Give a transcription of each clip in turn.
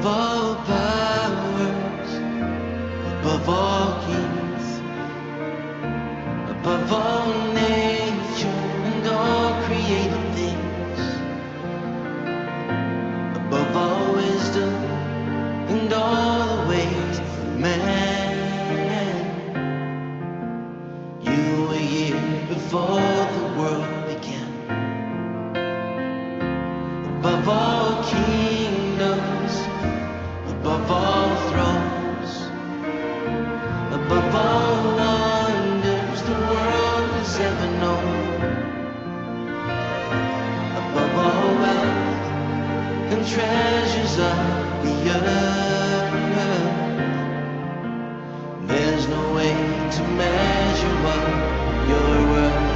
above all powers, above all kings, above all nature and all created things, above all wisdom and all the ways of man. You were here before the world began. Above all kingdoms, above all thrones, above all wonders the world has ever known, above all wealth and treasures of the earth, there's no way to measure what you're worth.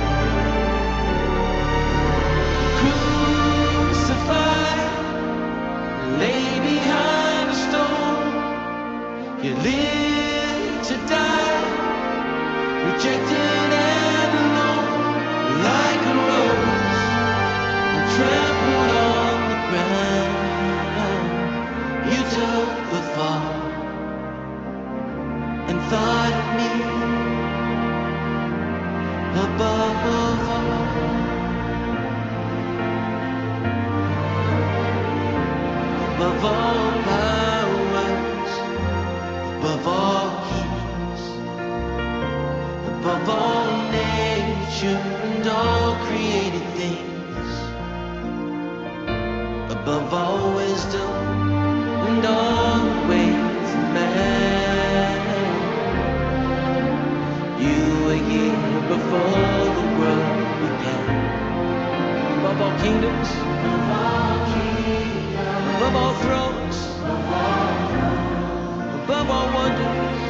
Crucified, lay behind a stone, you live to die, rejected and alone, like a rose trampled on the ground. You took the fall and thought of me above all. Above all powers, above all kings, above all nature and all created things, above all wisdom and all the ways of man. You were here before the world began. Above all kingdoms, above all thrones, above all wonders,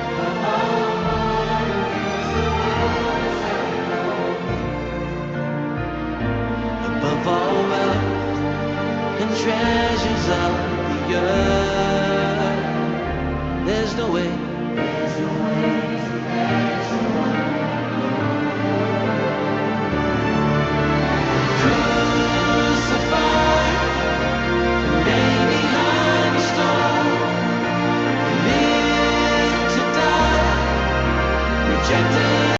above all wealth and treasures of the earth. There's no way to measure